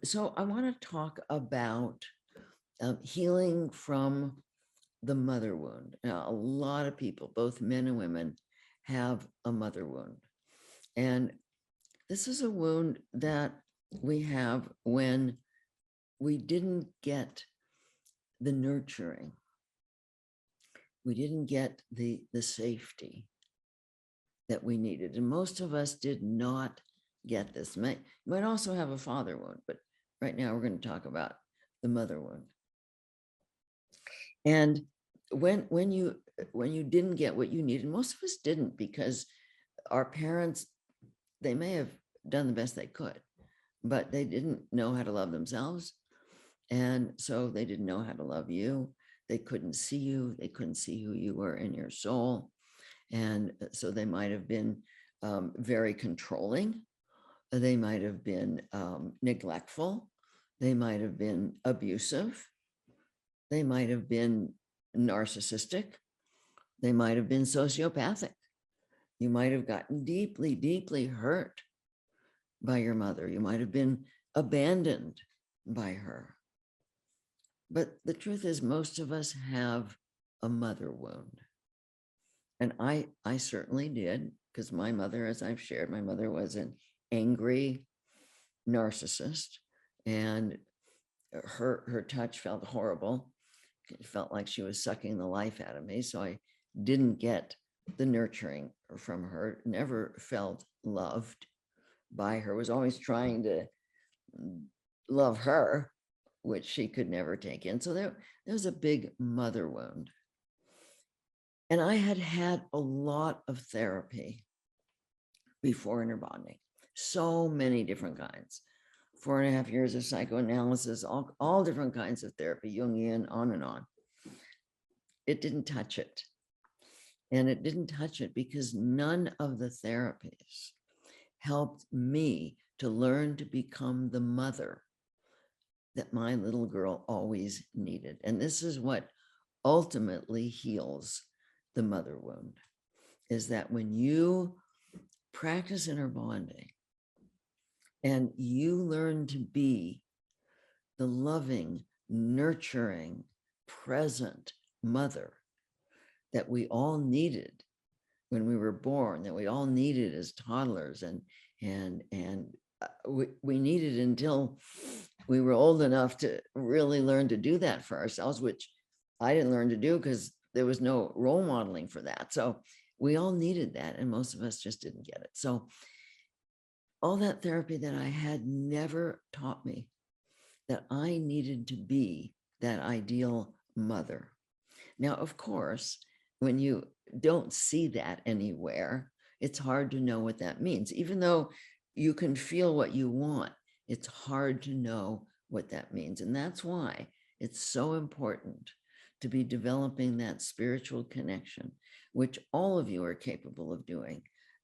So I want to talk about healing from the mother wound. Now, a lot of people, both men and women, have a mother wound. And this is a wound that we have when we didn't get the nurturing. We didn't get the safety that we needed. And most of us did not get this. You might also have a father wound, but right now we're going to talk about the mother wound. And when you didn't get what you needed, most of us didn't, because our parents, they may have done the best they could, but they didn't know how to love themselves. And so they didn't know how to love you. They couldn't see you. They couldn't see who you were in your soul. And so they might have been very controlling. They might have been neglectful. They might have been abusive. They might have been narcissistic. They might have been sociopathic. You might have gotten deeply, deeply hurt by your mother. You might have been abandoned by her. But the truth is, most of us have a mother wound. And I certainly did, because my mother, as I've shared, my mother was an angry narcissist, and her touch felt horrible. It felt like she was sucking the life out of me. So I didn't get the nurturing from her, never felt loved by her, was always trying to love her, which she could never take in. So there was a big mother wound. And I had had a lot of therapy before inner bonding, so many different kinds. 4.5 years of psychoanalysis, all different kinds of therapy, Jungian, on and on. It didn't touch it. And it didn't touch it because none of the therapies helped me to learn to become the mother that my little girl always needed. And this is what ultimately heals the mother wound, is that when you practice inner bonding and you learn to be the loving, nurturing, present mother that we all needed when we were born, that we all needed as toddlers, and we needed until we were old enough to really learn to do that for ourselves, which I didn't learn to do because there was no role modeling for that. So we all needed that, and most of us just didn't get it. So all that therapy that I had never taught me that I needed to be that ideal mother. Now, of course, when you don't see that anywhere, it's hard to know what that means. Even though you can feel what you want, it's hard to know what that means. And that's why it's so important to be developing that spiritual connection, which all of you are capable of doing,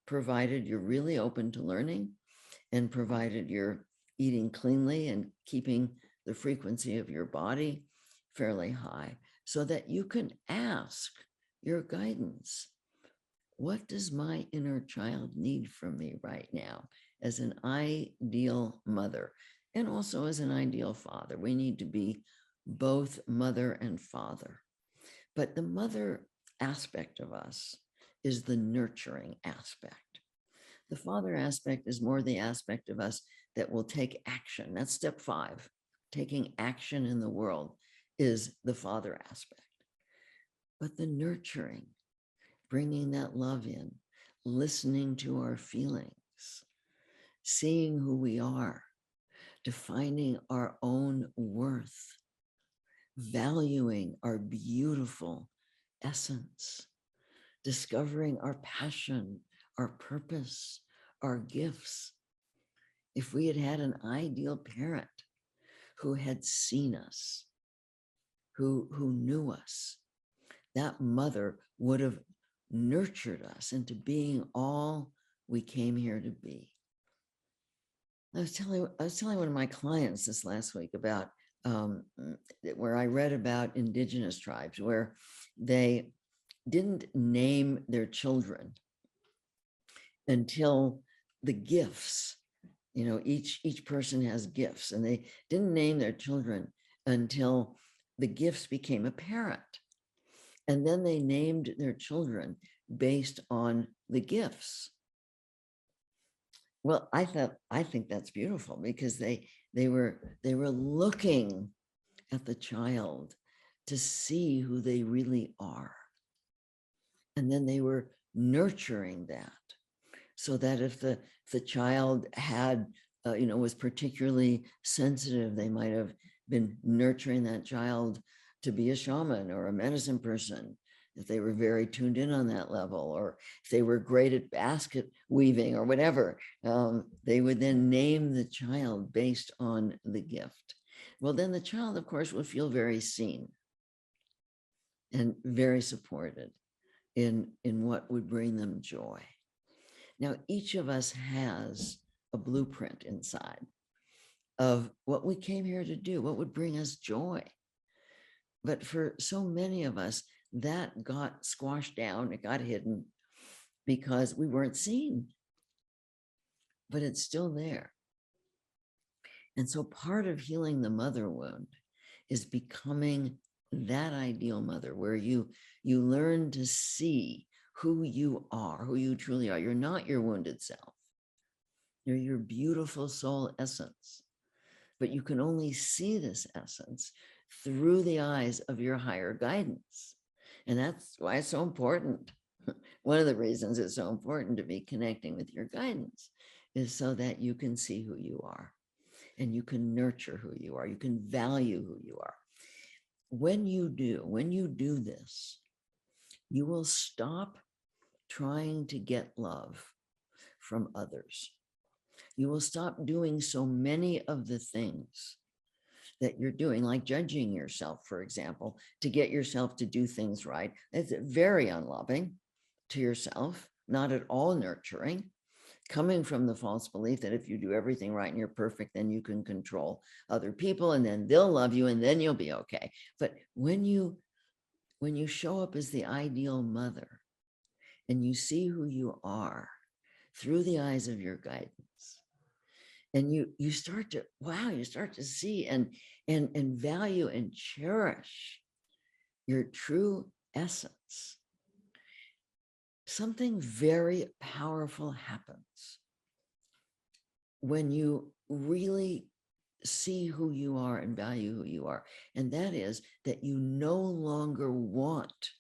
provided you're really open to learning, and provided you're eating cleanly and keeping the frequency of your body fairly high, so that you can ask your guidance. What does my inner child need from me right now as an ideal mother, and also as an ideal father? We need to be both mother and father. But the mother aspect of us is the nurturing aspect. The father aspect is more the aspect of us that will take action. That's step 5. Taking action in the world is the father aspect. But the nurturing, bringing that love in, listening to our feelings, seeing who we are, defining our own worth, valuing our beautiful essence, discovering our passion, our purpose, our gifts. If we had had an ideal parent who had seen us, who knew us, that mother would have nurtured us into being all we came here to be. I was telling one of my clients this last week about where I read about indigenous tribes, where they didn't name their children until the gifts Each person has gifts, and they didn't name their children until the gifts became apparent. And then they named their children based on the gifts. Well, I think that's beautiful, because they were looking at the child to see who they really are. And then they were nurturing that, so that if the child had, was particularly sensitive, they might have been nurturing that child to be a shaman or a medicine person, if they were very tuned in on that level, or if they were great at basket weaving or whatever, they would then name the child based on the gift. Well, then the child, of course, would feel very seen and very supported in what would bring them joy. Now, each of us has a blueprint inside of what we came here to do, what would bring us joy. But for so many of us, that got squashed down, it got hidden because we weren't seen, but it's still there. And so part of healing the mother wound is becoming that ideal mother, where you learn to see who you are, who you truly are. You're not your wounded self. You're your beautiful soul essence. But you can only see this essence through the eyes of your higher guidance. And that's why it's so important. One of the reasons it's so important to be connecting with your guidance is so that you can see who you are, and you can nurture who you are. You can value who you are. When you do this, you will stop trying to get love from others. You will stop doing so many of the things that you're doing, like judging yourself, for example, to get yourself to do things right. It's very unloving to yourself, not at all nurturing, coming from the false belief that if you do everything right and you're perfect, then you can control other people, and then they'll love you, and then you'll be okay. But when you show up as the ideal mother, and you see who you are through the eyes of your guidance, and you start to see and value and cherish your true essence, something very powerful happens when you really see who you are and value who you are. And that is that you no longer want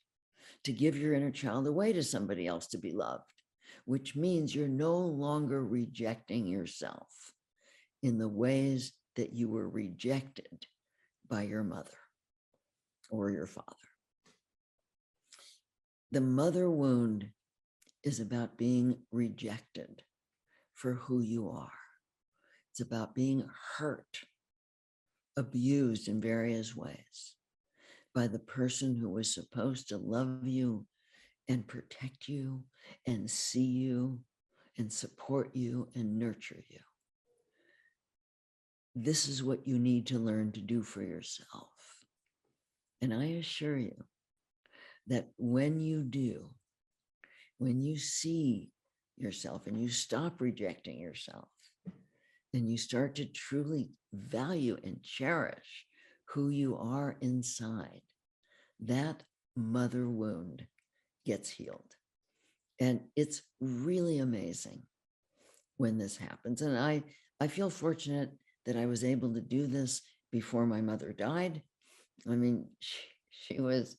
to give your inner child away to somebody else to be loved, which means you're no longer rejecting yourself in the ways that you were rejected by your mother or your father. The mother wound is about being rejected for who you are. It's about being hurt, abused in various ways by the person who was supposed to love you and protect you and see you and support you and nurture you. This is what you need to learn to do for yourself. And I assure you that when you do, when you see yourself and you stop rejecting yourself, and you start to truly value and cherish who you are inside, that mother wound gets healed. And it's really amazing when this happens. And I feel fortunate that I was able to do this before my mother died. I mean, she was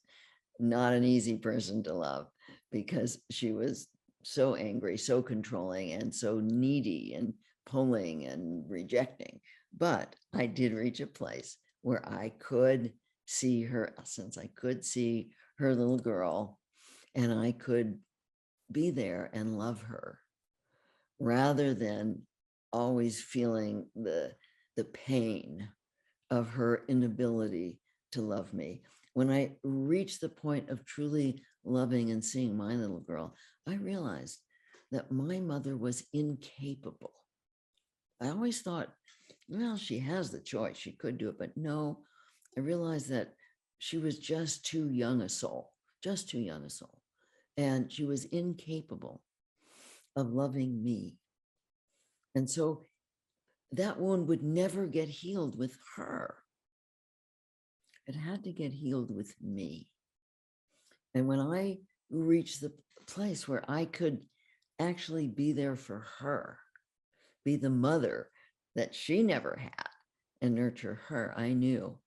not an easy person to love, because she was so angry, so controlling, and so needy and pulling and rejecting. But I did reach a place where I could see her essence. I could see her little girl, and I could be there and love her, rather than always feeling the pain of her inability to love me. When I reached the point of truly loving and seeing my little girl, I realized that my mother was incapable. I always thought, well, she has the choice, she could do it, but no, I realized that she was just too young a soul, just too young a soul. And she was incapable of loving me. And so that wound would never get healed with her. It had to get healed with me. And when I reached the place where I could actually be there for her, be the mother that she never had, and nurture her, I knew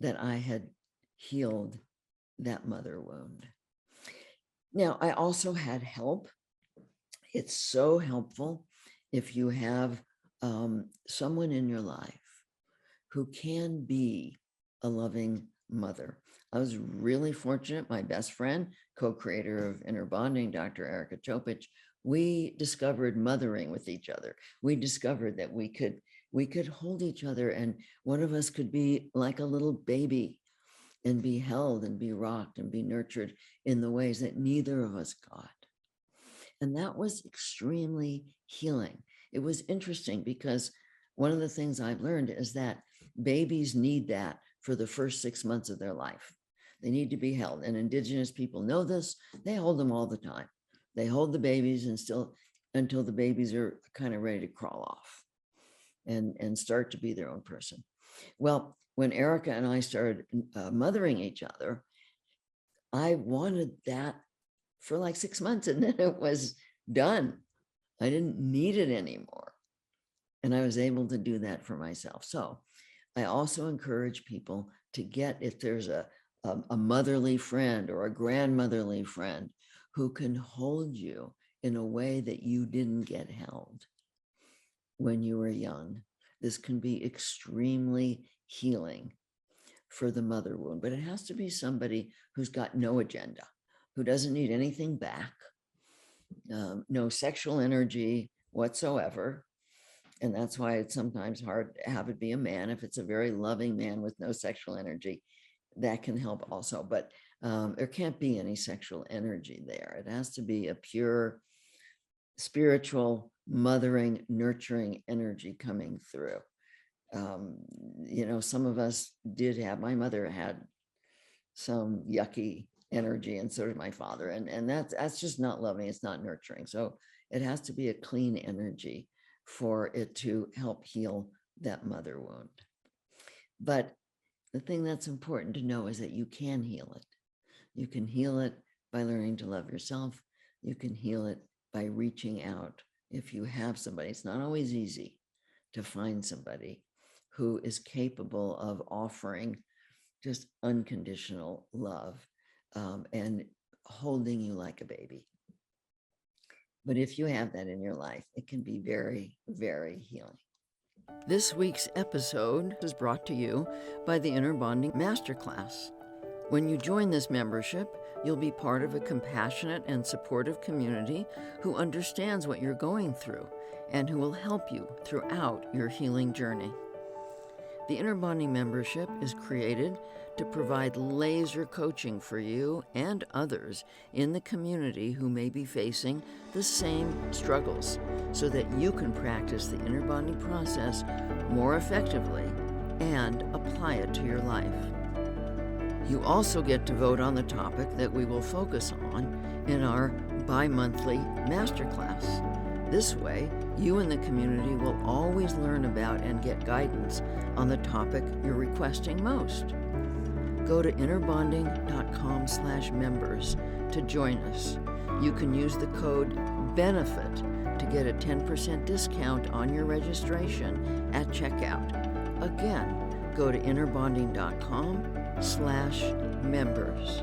that I had healed that mother wound. Now, I also had help. It's so helpful if you have someone in your life who can be a loving mother. I was really fortunate. My best friend, co-creator of Inner Bonding, Dr. Erica Chopich, we discovered mothering with each other. We discovered that we could hold each other, and one of us could be like a little baby and be held and be rocked and be nurtured in the ways that neither of us got. And that was extremely healing. It was interesting because one of the things I've learned is that babies need that for the first 6 months of their life. They need to be held. And Indigenous people know this. They hold them all the time. They hold the babies until the babies are kind of ready to crawl off and start to be their own person. Well, when Erica and I started mothering each other, I wanted that for like 6 months, and then it was done. I didn't need it anymore. And I was able to do that for myself. So I also encourage people to get, if there's a motherly friend or a grandmotherly friend who can hold you in a way that you didn't get held when you were young. This can be extremely healing for the mother wound, but it has to be somebody who's got no agenda, who doesn't need anything back, no sexual energy whatsoever. And that's why it's sometimes hard to have it be a man. If it's a very loving man with no sexual energy, that can help also. But there can't be any sexual energy there. It has to be a pure spiritual, mothering, nurturing energy coming through. Some of us did have, my mother had some yucky energy, and so did my father. And that's just not loving. It's not nurturing. So it has to be a clean energy for it to help heal that mother wound. But the thing that's important to know is that you can heal it. You can heal it by learning to love yourself. You can heal it by reaching out. If you have somebody, it's not always easy to find somebody who is capable of offering just unconditional love and holding you like a baby. But if you have that in your life, it can be very, very healing. This week's episode is brought to you by the Inner Bonding Masterclass. When you join this membership, you'll be part of a compassionate and supportive community who understands what you're going through and who will help you throughout your healing journey. The Inner Bonding membership is created to provide laser coaching for you and others in the community who may be facing the same struggles, so that you can practice the inner bonding process more effectively and apply it to your life. You also get to vote on the topic that we will focus on in our bi-monthly masterclass. This way, you and the community will always learn about and get guidance on the topic you're requesting most. Go to innerbonding.com/members to join us. You can use the code BENEFIT to get a 10% discount on your registration at checkout. Again, go to innerbonding.com/members.